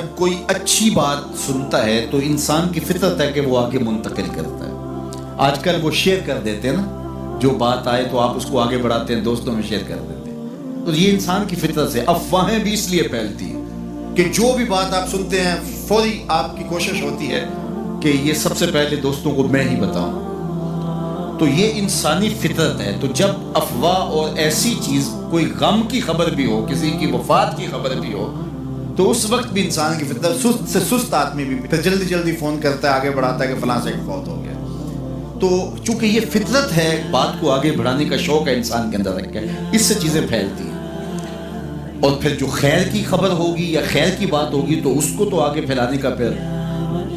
جب کوئی اچھی بات سنتا ہے تو انسان کی فطرت ہے کہ وہ آگے منتقل کرتا ہے. آج کل وہ شیئر کر دیتے ہیں نا، جو بات آئے تو آپ اس کو آگے بڑھاتے ہیں، دوستوں میں شیئر کر دیتے ہیں. تو یہ انسان کی فطرت سے افواہیں بھی اس لیے پھیلتی ہیں کہ جو بھی بات آپ سنتے ہیں فوری آپ کی کوشش ہوتی ہے کہ یہ سب سے پہلے دوستوں کو میں ہی بتاؤں. تو یہ انسانی فطرت ہے. تو جب افواہ اور ایسی چیز، کوئی غم کی خبر بھی ہو، کسی کی وفات کی خبر بھی ہو، تو اس وقت بھی انسان کی فطرت، سست سے سست آدمی بھی پھر جلدی جلدی فون کرتا ہے، آگے بڑھاتا ہے کہ فلاں سے فوت ہو گیا. تو چونکہ یہ فطرت ہے، بات کو آگے بڑھانے کا شوق ہے انسان کے اندر رکھا ہے، اس سے چیزیں پھیلتی ہیں. اور پھر جو خیر کی خبر ہوگی یا خیر کی بات ہوگی تو اس کو تو آگے پھیلانے کا پھر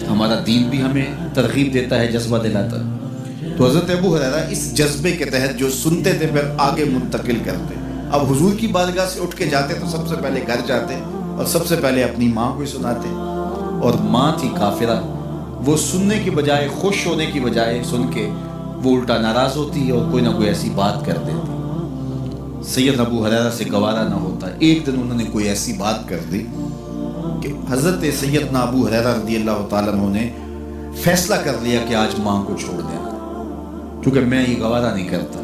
ہمارا دین بھی ہمیں ترغیب دیتا ہے، جذبہ دلاتا ہے. تو حضرت ابو ہریرہ اس جذبے کے تحت جو سنتے تھے پھر آگے منتقل کرتے. اب حضور کی بارگاہ سے اٹھ کے جاتے تو سب سے پہلے گھر جاتے اور سب سے پہلے اپنی ماں کو ہی سناتے. اور ماں تھی کافرہ، وہ سننے کی بجائے، خوش ہونے کی بجائے سن کے وہ الٹا ناراض ہوتی ہے اور کوئی نہ کوئی ایسی بات کر دیتی. سید ابو ہریرہ سے گوارا نہ ہوتا. ایک دن انہوں نے کوئی ایسی بات کر دی کہ حضرت سیدنا ابو ہریرہ رضی اللہ تعالیٰ عنہ نے فیصلہ کر لیا کہ آج ماں کو چھوڑ دیں، کیونکہ میں یہ گوارا نہیں کرتا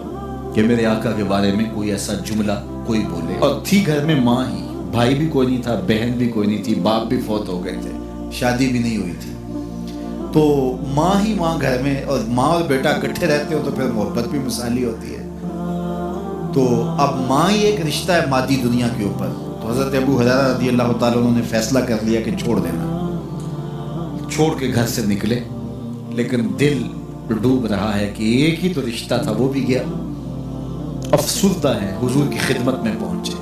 کہ میرے آقا کے بارے میں کوئی ایسا جملہ کوئی بولے. اور تھی گھر میں ماں ہی، بھائی بھی کوئی نہیں تھا، بہن بھی کوئی نہیں تھی، باپ بھی فوت ہو گئے تھے، شادی بھی نہیں ہوئی تھی. تو ماں ہی ماں گھر میں، اور ماں اور بیٹا اکٹھے رہتے ہو تو پھر محبت بھی مثالی ہوتی ہے. تو اب ماں ہی ایک رشتہ ہے مادی دنیا کے اوپر. تو حضرت ابو ہریرہ رضی اللہ تعالیٰ عنہ نے فیصلہ کر لیا کہ چھوڑ دینا. چھوڑ کے گھر سے نکلے، لیکن دل ڈوب رہا ہے کہ ایک ہی تو رشتہ تھا، وہ بھی گیا. افسردہ ہیں، حضور کی خدمت میں پہنچے.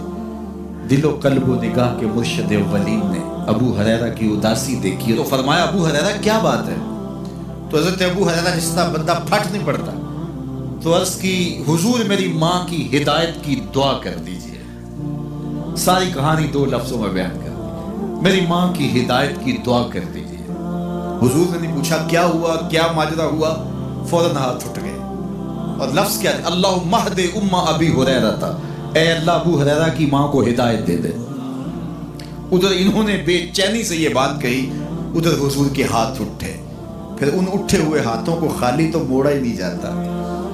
دل و قلب و نگاہ کے مرشد اولین نے ابو ہریرہ کی اداسی دیکھی تو فرمایا ابو ہریرہ کیا بات ہے؟ تو حضرت ابو ہریرہ جس طرح بندہ پھٹ نہیں پڑتا تو عرض کی حضور میری ماں کی ہدایت کی دعا کر دیجئے. ساری کہانی 2 لفظوں میں بیان کر دی، میری ماں کی ہدایت کی دعا کر دیجئے. حضور نے نہیں پوچھا کیا ہوا، کیا ماجرا ہوا، فوراً ہاتھ اٹھ گئے. اور لفظ کیا ہے؟ اللہم اہد ام ابی ہریرہ تھا، اے اللہ ابو ہریرہ کی ماں کو ہدایت دے دے. ادھر انہوں نے بے چینی سے یہ بات کہی، ادھر حضور کے ہاتھ اٹھے. پھر ان اٹھے ہوئے ہاتھوں کو خالی تو موڑا ہی نہیں جاتا.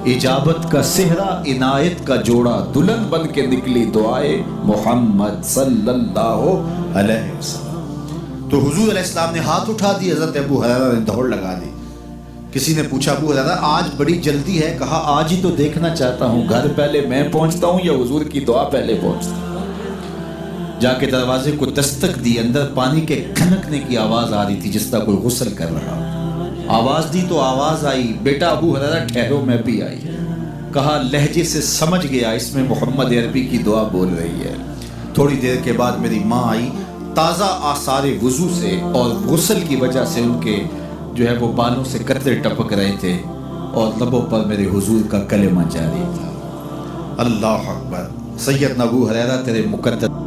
اجابت کا صحرا، عنایت کا جوڑا، دلہن بن کے نکلی دعائے محمد صلی اللہ علیہ وسلم. تو حضور علیہ السلام نے ہاتھ اٹھا دی، حضرت ابو ہریرہ نے دوڑ لگا دی. کسی نے پوچھا ابو ہریرہ آج بڑی جلدی ہے؟ کہا آج ہی تو دیکھنا چاہتا ہوں، گھر پہلے میں پہنچتا ہوں یا حضور کی دعا پہلے پہنچتا ہوں. جا کے دروازے کو دستک دی، اندر پانی کے کھنکنے کی آواز آ رہی تھی جس طرح کوئی غسل کر رہا. آواز دی تو آواز آئی، بیٹا ابو ہریرہ ٹھہرو، میں بھی آئی. کہا لہجے سے سمجھ گیا اس میں محمد عربی کی دعا بول رہی ہے. تھوڑی دیر کے بعد میری ماں آئی، تازہ آثار وضو سے اور غسل کی وجہ سے ان کے جو ہے وہ بالوں سے قطرے ٹپک رہے تھے اور لبوں پر میرے حضور کا کلمہ جاری تھا. اللہ اکبر. سیدنا ابو ہریرہ تیرے مقدس